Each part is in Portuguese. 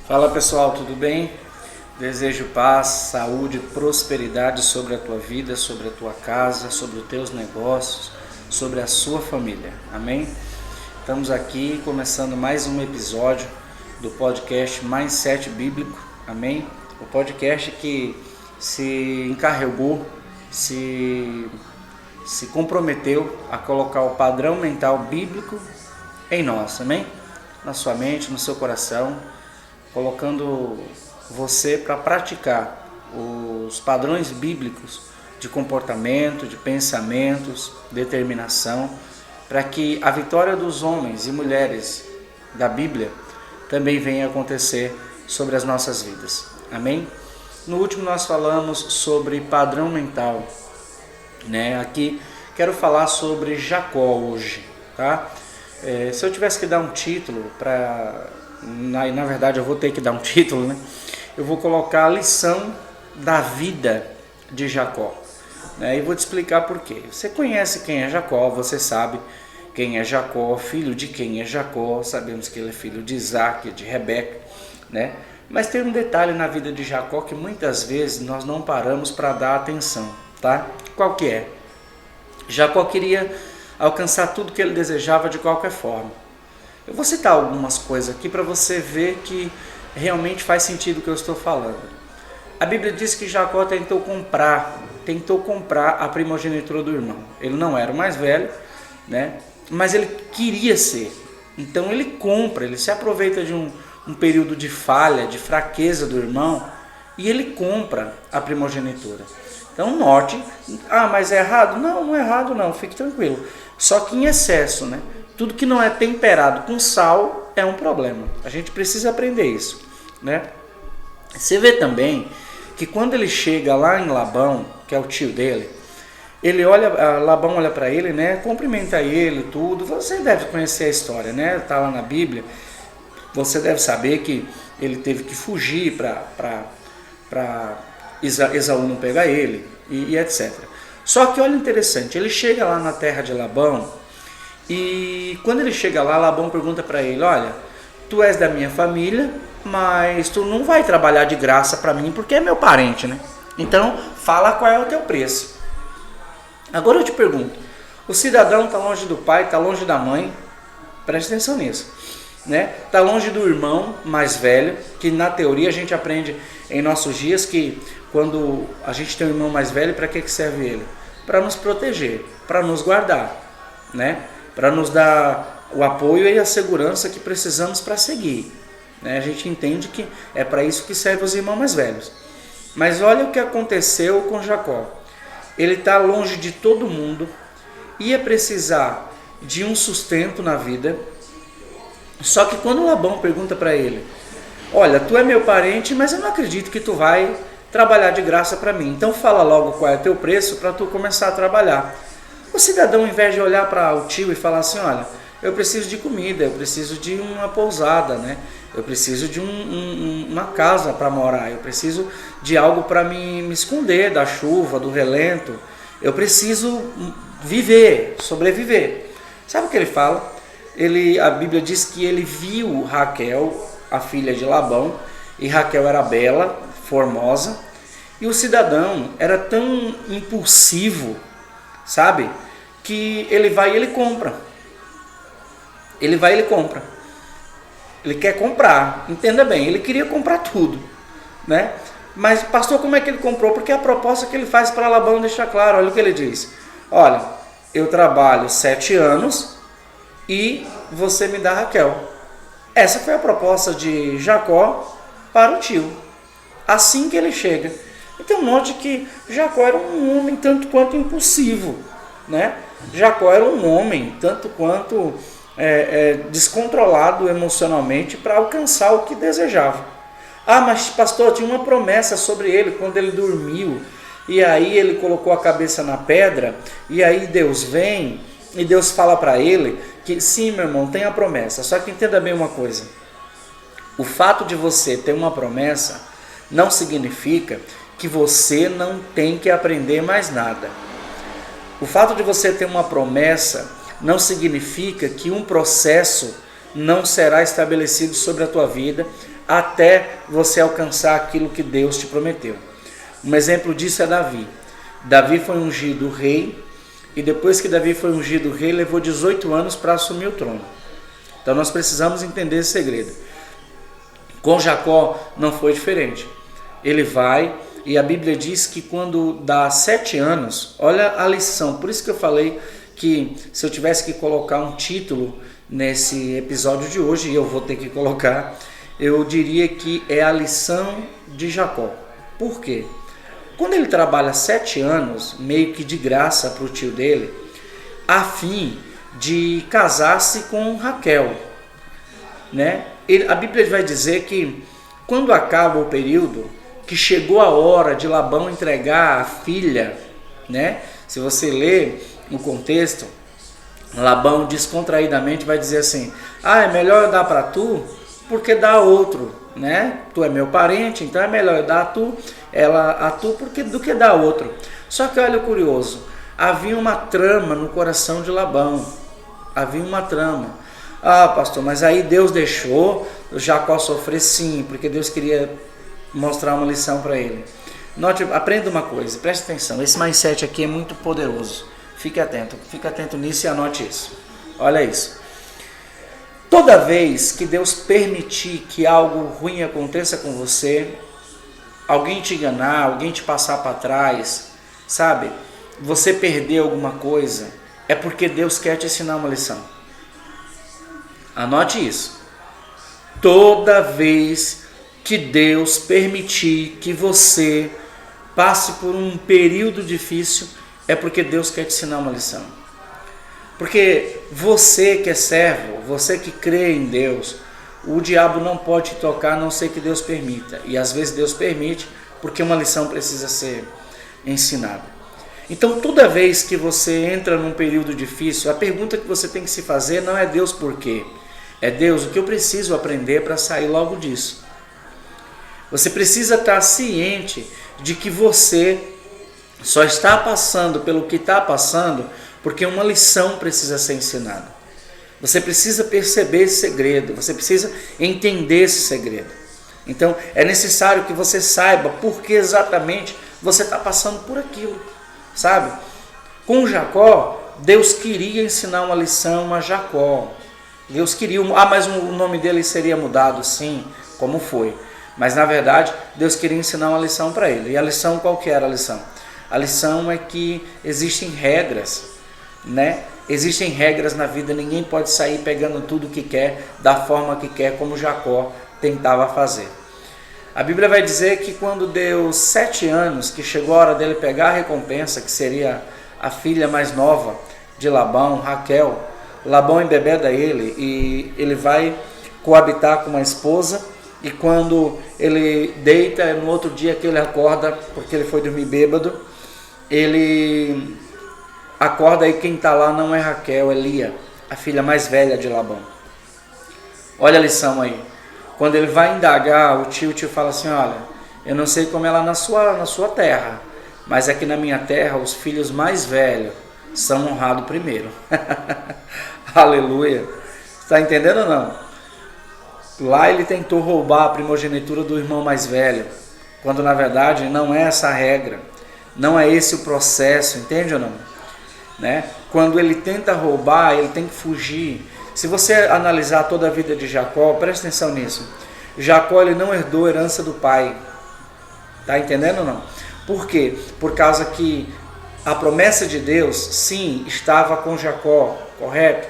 Fala pessoal, tudo bem? Desejo paz, saúde, prosperidade sobre a tua vida, sobre a tua casa, sobre os teus negócios, sobre a sua família. Amém? Estamos aqui começando mais um episódio do podcast Mindset Bíblico. Amém? O podcast que se encarregou, se comprometeu a colocar o padrão mental bíblico em nós. Amém? Na sua mente, no seu coração, colocando você para praticar os padrões bíblicos de comportamento, de pensamentos, determinação, para que a vitória dos homens e mulheres da Bíblia também venha acontecer sobre as nossas vidas. Amém? No último nós falamos sobre padrão mental, né? Aqui quero falar sobre Jacó hoje, tá? Se eu tivesse que dar um título na verdade eu vou ter que dar um título, né? Eu vou colocar a lição da vida de Jacó, né? E vou te explicar por quê. Você conhece quem é Jacó, você sabe quem é Jacó, filho de quem é Jacó, sabemos que ele é filho de Isaac, de Rebeca, né? Mas tem um detalhe na vida de Jacó que muitas vezes nós não paramos para dar atenção, tá? Qual que é? Jacó queria alcançar tudo que ele desejava de qualquer forma. Eu vou citar algumas coisas aqui para você ver que realmente faz sentido o que eu estou falando. A Bíblia diz que Jacó tentou comprar a primogenitura do irmão. Ele não era o mais velho, né? Mas ele queria ser. Então ele compra, ele se aproveita de um período de falha, de fraqueza do irmão, e ele compra a primogenitura. Então note, mas é errado? Não é errado não, fique tranquilo. Só que em excesso, né? Tudo que não é temperado com sal é um problema. A gente precisa aprender isso, né? Você vê também que quando ele chega lá em Labão, que é o tio dele, Labão olha para ele, né? Cumprimenta ele, tudo. Você deve conhecer a história, né? Tá lá na Bíblia. Você deve saber que ele teve que fugir para Esaú não pegar ele e etc. Só que olha interessante, ele chega lá na terra de Labão. E quando ele chega lá, Labão pergunta para ele: olha, tu és da minha família, mas tu não vai trabalhar de graça para mim porque é meu parente, né? Então fala qual é o teu preço. Agora eu te pergunto, o cidadão está longe do pai, está longe da mãe, preste atenção nisso, né? Está longe do irmão mais velho, que na teoria a gente aprende em nossos dias que quando a gente tem um irmão mais velho, para que serve ele? Para nos proteger, para nos guardar, né? Para nos dar o apoio e a segurança que precisamos para seguir, né? A gente entende que é para isso que servem os irmãos mais velhos. Mas olha o que aconteceu com Jacó. Ele está longe de todo mundo, ia precisar de um sustento na vida. Só que quando Labão pergunta para ele: olha, tu é meu parente, mas eu não acredito que tu vai trabalhar de graça para mim. Então fala logo qual é o teu preço para tu começar a trabalhar. O cidadão, ao invés de olhar para o tio e falar assim: olha, eu preciso de comida, eu preciso de uma pousada, né? Eu preciso de uma casa para morar, eu preciso de algo para me esconder da chuva, do relento, eu preciso viver, sobreviver. Sabe o que ele fala? A Bíblia diz que ele viu Raquel, a filha de Labão, e Raquel era bela, formosa, e o cidadão era tão impulsivo, sabe, que ele vai e ele compra. Ele quer comprar, entenda bem, ele queria comprar tudo, né? Mas pastor, como é que ele comprou? Porque a proposta que ele faz para Labão deixa claro, olha o que ele diz: olha, eu trabalho 7 anos e você me dá Raquel. Essa foi a proposta de Jacó para o tio, assim que ele chega. Então note que Jacó era um homem tanto quanto impulsivo, né? Jacó era um homem tanto quanto descontrolado emocionalmente para alcançar o que desejava. Mas pastor, tinha uma promessa sobre ele quando ele dormiu, e aí ele colocou a cabeça na pedra, e aí Deus vem e Deus fala para ele que sim, meu irmão, tem a promessa. Só que entenda bem uma coisa: o fato de você ter uma promessa não significa que você não tem que aprender mais nada. O fato de você ter uma promessa não significa que um processo não será estabelecido sobre a tua vida até você alcançar aquilo que Deus te prometeu. Um exemplo disso é Davi. Davi foi ungido rei, e depois que Davi foi ungido rei, levou 18 anos para assumir o trono. Então nós precisamos entender esse segredo. Com Jacó não foi diferente. Ele vai, e a Bíblia diz que quando dá 7 anos, olha a lição, por isso que eu falei que se eu tivesse que colocar um título nesse episódio de hoje, e eu vou ter que colocar, eu diria que é a lição de Jacó. Por quê? Quando ele trabalha 7 anos, meio que de graça para o tio dele, a fim de casar-se com Raquel, né? A Bíblia vai dizer que quando acaba o período, que chegou a hora de Labão entregar a filha, né? Se você ler no contexto, Labão descontraídamente vai dizer assim: é melhor eu dar para tu, porque dá a outro, né? Tu é meu parente, então é melhor eu dar a tu porque do que dar a outro. Só que olha o curioso, havia uma trama no coração de Labão. Havia uma trama. Pastor, mas aí Deus deixou Jacó sofrer? Sim, porque Deus queria mostrar uma lição para ele. Aprenda uma coisa, preste atenção, esse mindset aqui é muito poderoso. Fique atento nisso e anote isso. Olha isso. Toda vez que Deus permitir que algo ruim aconteça com você, alguém te enganar, alguém te passar para trás, sabe? Você perder alguma coisa, é porque Deus quer te ensinar uma lição. Anote isso. Toda vez que Deus permitir que você passe por um período difícil, é porque Deus quer te ensinar uma lição. Porque você que é servo, você que crê em Deus, o diabo não pode te tocar, a não ser que Deus permita. E às vezes Deus permite, porque uma lição precisa ser ensinada. Então toda vez que você entra num período difícil, a pergunta que você tem que se fazer não é Deus por quê? É Deus, o que eu preciso aprender para sair logo disso? Você precisa estar ciente de que você só está passando pelo que está passando porque uma lição precisa ser ensinada. Você precisa perceber esse segredo, você precisa entender esse segredo. Então é necessário que você saiba por que exatamente você está passando por aquilo, sabe? Com Jacó, Deus queria ensinar uma lição a Jacó. Deus queria, mas o nome dele seria mudado, sim, como foi. Mas na verdade, Deus queria ensinar uma lição para ele. E a lição, qual que era a lição? A lição é que existem regras, né? Existem regras na vida, ninguém pode sair pegando tudo que quer, da forma que quer, como Jacó tentava fazer. A Bíblia vai dizer que quando deu 7 anos, que chegou a hora dele pegar a recompensa, que seria a filha mais nova de Labão, Raquel, Labão embebeda ele e ele vai coabitar com uma esposa, e quando ele deita, no outro dia que ele acorda, porque ele foi dormir bêbado, ele acorda e quem está lá não é Raquel, é Lia, a filha mais velha de Labão. Olha a lição aí. Quando ele vai indagar, o tio fala assim: olha, eu não sei como é lá na sua terra, mas aqui na minha terra os filhos mais velhos são honrados primeiro. Aleluia. Está entendendo ou não? Lá ele tentou roubar a primogenitura do irmão mais velho, quando na verdade não é essa a regra, não é esse o processo, entende ou não? Né? Quando ele tenta roubar, ele tem que fugir. Se você analisar toda a vida de Jacó, presta atenção nisso. Jacó ele não herdou a herança do pai. Está entendendo ou não? Por quê? Por causa que a promessa de Deus, sim, estava com Jacó, correto?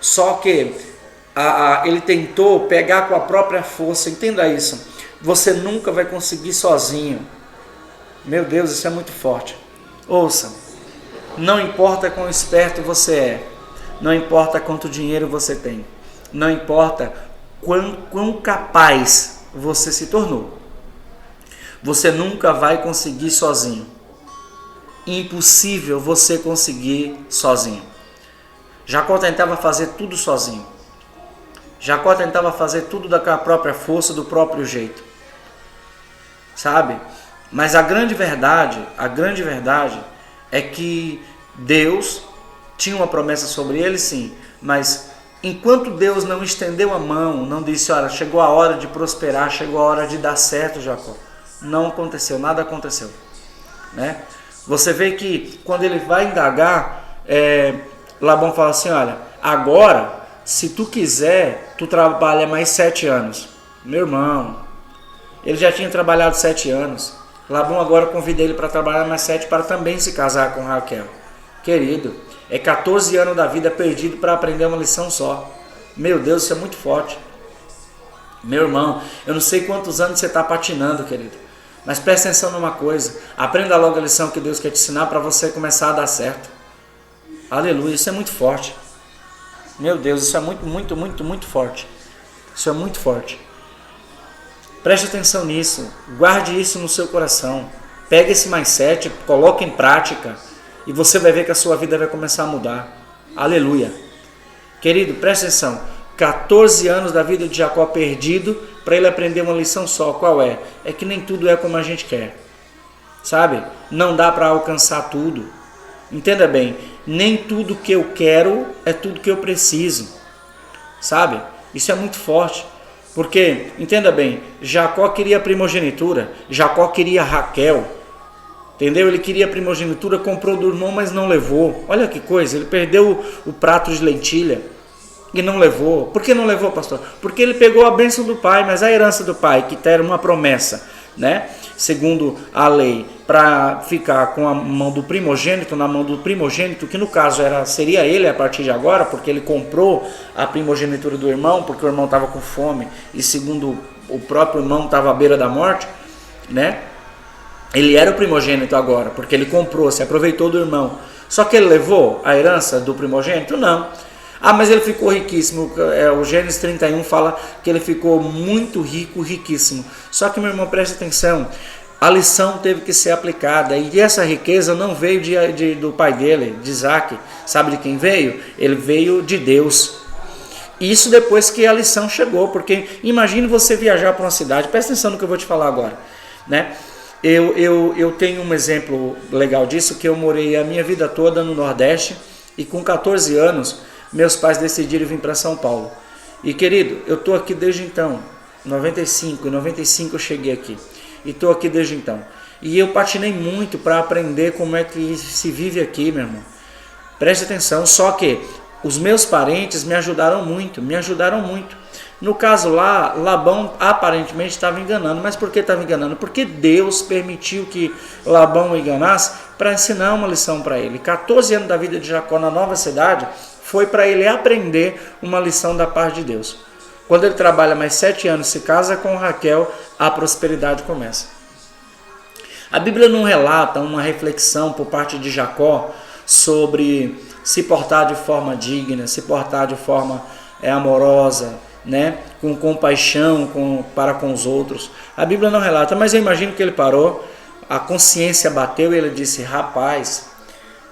Só que ele tentou pegar com a própria força. Entenda isso. Você nunca vai conseguir sozinho. Meu Deus, isso é muito forte. Ouça, não importa quão esperto você é, não importa quanto dinheiro você tem, não importa quão capaz você se tornou, você nunca vai conseguir sozinho. Impossível você conseguir sozinho. Jacó tentava fazer tudo sozinho. Jacó tentava fazer tudo da própria força, do próprio jeito. Sabe? Mas a grande verdade é que Deus tinha uma promessa sobre ele, sim, mas enquanto Deus não estendeu a mão, não disse, olha, chegou a hora de prosperar, chegou a hora de dar certo, Jacó. Não aconteceu, nada aconteceu, né? Você vê que quando ele vai indagar, Labão fala assim, olha, agora, se tu quiser, tu trabalha mais 7 anos. Meu irmão, ele já tinha trabalhado 7 anos. Labão agora convida ele para trabalhar mais 7 para também se casar com Raquel. Querido, é 14 anos da vida perdido para aprender uma lição só. Meu Deus, isso é muito forte. Meu irmão, eu não sei quantos anos você está patinando, querido. Mas presta atenção numa coisa. Aprenda logo a lição que Deus quer te ensinar para você começar a dar certo. Aleluia, isso é muito forte. Meu Deus, isso é muito forte. Isso é muito forte. Preste atenção nisso. Guarde isso no seu coração. Pegue esse mindset, coloque em prática. E você vai ver que a sua vida vai começar a mudar. Aleluia. Querido, preste atenção. 14 anos da vida de Jacó perdido para ele aprender uma lição só. Qual é? É que nem tudo é como a gente quer. Sabe? Não dá para alcançar tudo. Entenda bem. Nem tudo que eu quero é tudo que eu preciso. Sabe? Isso é muito forte. Porque, entenda bem, Jacó queria a primogenitura. Jacó queria Raquel. Entendeu? Ele queria a primogenitura, comprou do irmão, mas não levou. Olha que coisa, ele perdeu o prato de lentilha e não levou. Por que não levou, pastor? Porque ele pegou a bênção do pai, mas a herança do pai, que era uma promessa, né? Segundo a lei, para ficar com a mão do primogênito, na mão do primogênito, que no caso seria ele a partir de agora, porque ele comprou a primogenitura do irmão, porque o irmão estava com fome e segundo o próprio irmão estava à beira da morte, né? Ele era o primogênito agora, porque ele comprou, se aproveitou do irmão. Só que ele levou a herança do primogênito? Não. Ah, mas ele ficou riquíssimo. O Gênesis 31 fala que ele ficou muito rico, riquíssimo. Só que, meu irmão, preste atenção. A lição teve que ser aplicada. E essa riqueza não veio do pai dele, de Isaac. Sabe de quem veio? Ele veio de Deus. Isso depois que a lição chegou. Porque imagine você viajar para uma cidade. Presta atenção no que eu vou te falar agora, né? Eu tenho um exemplo legal disso, que eu morei a minha vida toda no Nordeste e com 14 anos meus pais decidiram vir para São Paulo. E querido, eu estou aqui desde então, em 95 eu cheguei aqui e estou aqui desde então. E eu patinei muito para aprender como é que se vive aqui, meu irmão. Preste atenção, só que os meus parentes me ajudaram muito. No caso lá, Labão aparentemente estava enganando. Mas por que estava enganando? Porque Deus permitiu que Labão o enganasse para ensinar uma lição para ele. 14 anos da vida de Jacó na nova cidade foi para ele aprender uma lição da parte de Deus. Quando ele trabalha mais 7 anos, se casa com Raquel, a prosperidade começa. A Bíblia não relata uma reflexão por parte de Jacó sobre se portar de forma digna, se portar de forma amorosa, né? Com compaixão para com os outros. A Bíblia não relata, mas eu imagino que ele parou, a consciência bateu e ele disse, rapaz,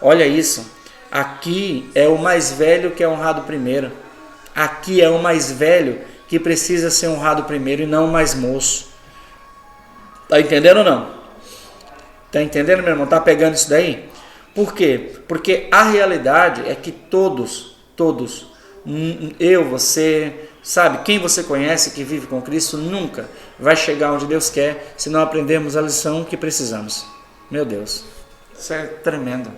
olha isso, aqui é o mais velho que é honrado primeiro. Aqui é o mais velho que precisa ser honrado primeiro e não o mais moço. Tá entendendo ou não? Tá entendendo, meu irmão? Tá pegando isso daí? Por quê? Porque a realidade é que todos, eu, você, sabe, quem você conhece que vive com Cristo nunca vai chegar onde Deus quer se não aprendermos a lição que precisamos. Meu Deus, isso é tremendo.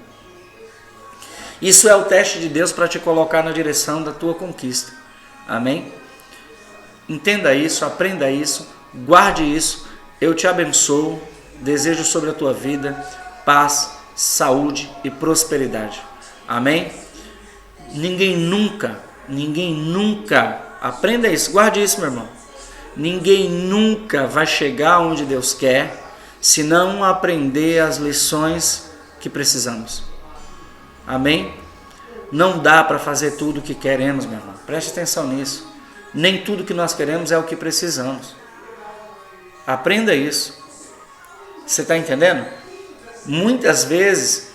Isso é o teste de Deus para te colocar na direção da tua conquista. Amém? Entenda isso, aprenda isso, guarde isso. Eu te abençoo, desejo sobre a tua vida paz, saúde e prosperidade. Amém? Ninguém nunca, aprenda isso, guarde isso, meu irmão. Ninguém nunca vai chegar onde Deus quer se não aprender as lições que precisamos. Amém? Não dá para fazer tudo o que queremos, meu irmão. Preste atenção nisso. Nem tudo que nós queremos é o que precisamos. Aprenda isso. Você está entendendo? Muitas vezes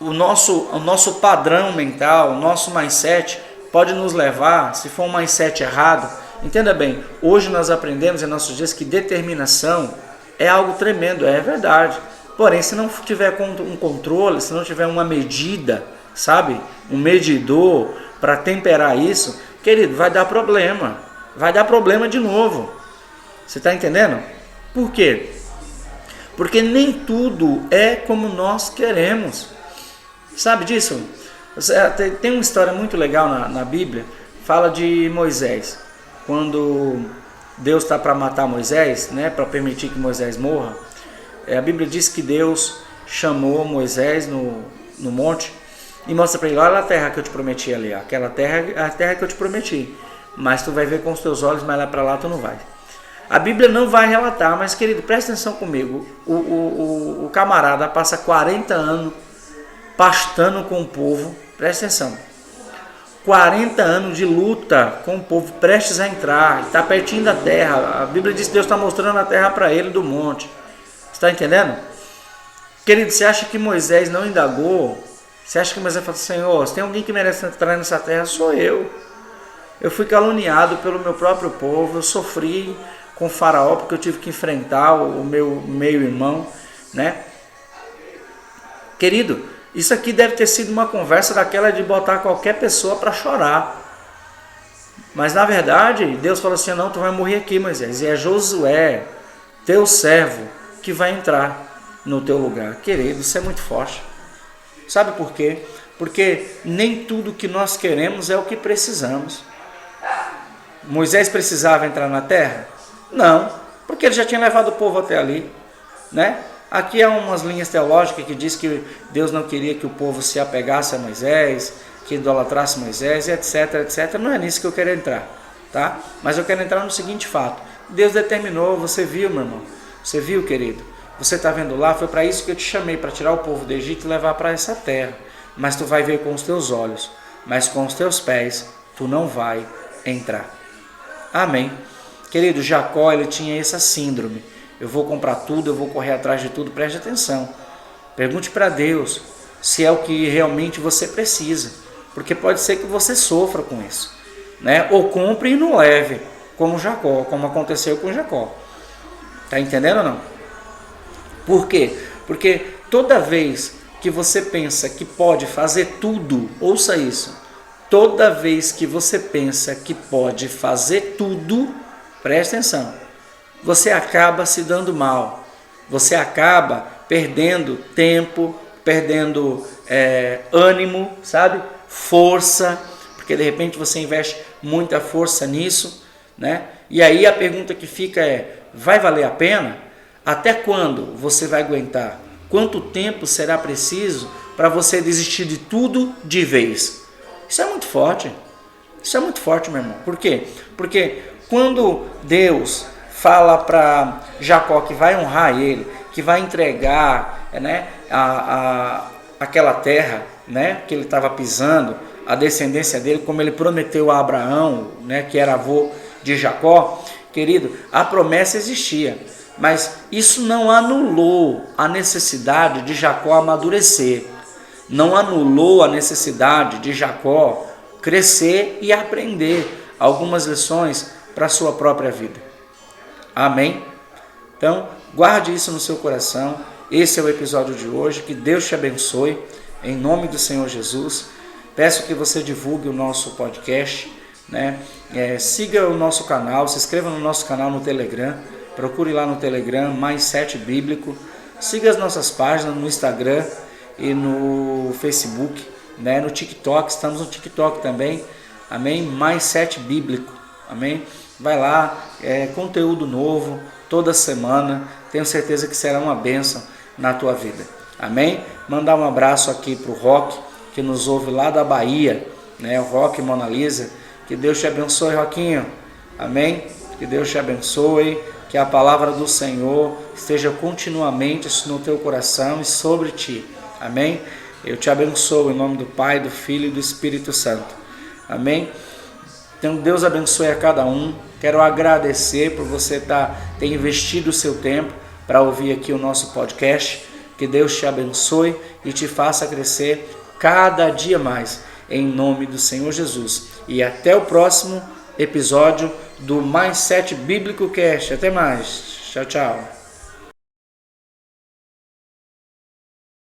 o nosso padrão mental, o nosso mindset pode nos levar, se for um mindset errado. Entenda bem, hoje nós aprendemos em nossos dias que determinação é algo tremendo, é verdade. Porém, se não tiver um controle, se não tiver uma medida, sabe? Um medidor para temperar isso, querido, vai dar problema. Vai dar problema de novo. Você está entendendo? Por quê? Porque nem tudo é como nós queremos. Sabe disso? Tem uma história muito legal na Bíblia, fala de Moisés. Quando Deus está para matar Moisés, né, para permitir que Moisés morra, a Bíblia diz que Deus chamou Moisés no monte e mostra para ele: olha a terra que eu te prometi ali, aquela terra é a terra que eu te prometi, mas tu vai ver com os teus olhos, mas lá para lá tu não vai. A Bíblia não vai relatar, mas querido, presta atenção comigo, o camarada passa 40 anos pastando com o povo, presta atenção, 40 anos de luta com o povo prestes a entrar, está pertinho da terra. A Bíblia diz que Deus está mostrando a terra para ele do monte. Está entendendo? Querido, você acha que Moisés não indagou? Você acha que Moisés falou: Senhor, se tem alguém que merece entrar nessa terra, sou eu. Eu fui caluniado pelo meu próprio povo, eu sofri com o faraó porque eu tive que enfrentar o meu meio-irmão, né? Querido, isso aqui deve ter sido uma conversa daquela de botar qualquer pessoa para chorar. Mas na verdade, Deus falou assim: não, tu vai morrer aqui, Moisés. E é Josué, teu servo, que vai entrar no teu lugar. Querido, isso é muito forte. Sabe por quê? Porque nem tudo que nós queremos é o que precisamos. Moisés precisava entrar na terra? Não, porque ele já tinha levado o povo até ali, né? Aqui há umas linhas teológicas que diz que Deus não queria que o povo se apegasse a Moisés, que idolatrasse Moisés, etc, etc. Não é nisso que eu quero entrar, tá? Mas eu quero entrar no seguinte fato: Deus determinou, você viu, meu irmão? Você viu, querido? Você está vendo lá? Foi para isso que eu te chamei, para tirar o povo do Egito e levar para essa terra. Mas tu vai ver com os teus olhos, mas com os teus pés tu não vai entrar. Amém. Querido, Jacó, ele tinha essa síndrome: eu vou comprar tudo, eu vou correr atrás de tudo. Preste atenção, pergunte para Deus se é o que realmente você precisa, porque pode ser que você sofra com isso, né? Ou compre e não leve, como Jacó, como aconteceu com Jacó. Tá entendendo ou não? Por quê? Porque toda vez que você pensa que pode fazer tudo, ouça isso, toda vez que você pensa que pode fazer tudo, presta atenção, você acaba se dando mal, você acaba perdendo tempo, perdendo ânimo, sabe? Força, porque de repente você investe muita força nisso, né? E aí a pergunta que fica é: vai valer a pena? Até quando você vai aguentar? Quanto tempo será preciso para você desistir de tudo de vez? Isso é muito forte. Isso é muito forte, meu irmão. Por quê? Porque quando Deus fala para Jacó que vai honrar ele, que vai entregar, né, aquela terra, né, que ele estava pisando, a descendência dele, como ele prometeu a Abraão, né, que era avô de Jacó, querido, a promessa existia. Mas isso não anulou a necessidade de Jacó amadurecer, não anulou a necessidade de Jacó crescer e aprender algumas lições para a sua própria vida. Amém? Então, guarde isso no seu coração. Esse é o episódio de hoje. Que Deus te abençoe, em nome do Senhor Jesus. Peço que você divulgue o nosso podcast, né? Siga o nosso canal, se inscreva no nosso canal no Telegram. Procure lá no Telegram, Mais 7 Bíblico. Siga as nossas páginas no Instagram e no Facebook, né? No TikTok, estamos no TikTok também. Amém? Mais 7 Bíblico. Amém? Vai lá, conteúdo novo, toda semana. Tenho certeza que será uma bênção na tua vida. Amém? Mandar um abraço aqui para o Roque, que nos ouve lá da Bahia, né? O Roque e Mona Lisa. Que Deus te abençoe, Roquinho. Amém? Que Deus te abençoe. Que a palavra do Senhor esteja continuamente no teu coração e sobre ti. Amém? Eu te abençoo em nome do Pai, do Filho e do Espírito Santo. Amém? Então Deus abençoe a cada um. Quero agradecer por você ter investido o seu tempo para ouvir aqui o nosso podcast. Que Deus te abençoe e te faça crescer cada dia mais, em nome do Senhor Jesus. E até o próximo episódio do Mais 7 Bíblico Cast. Até mais. Tchau, tchau.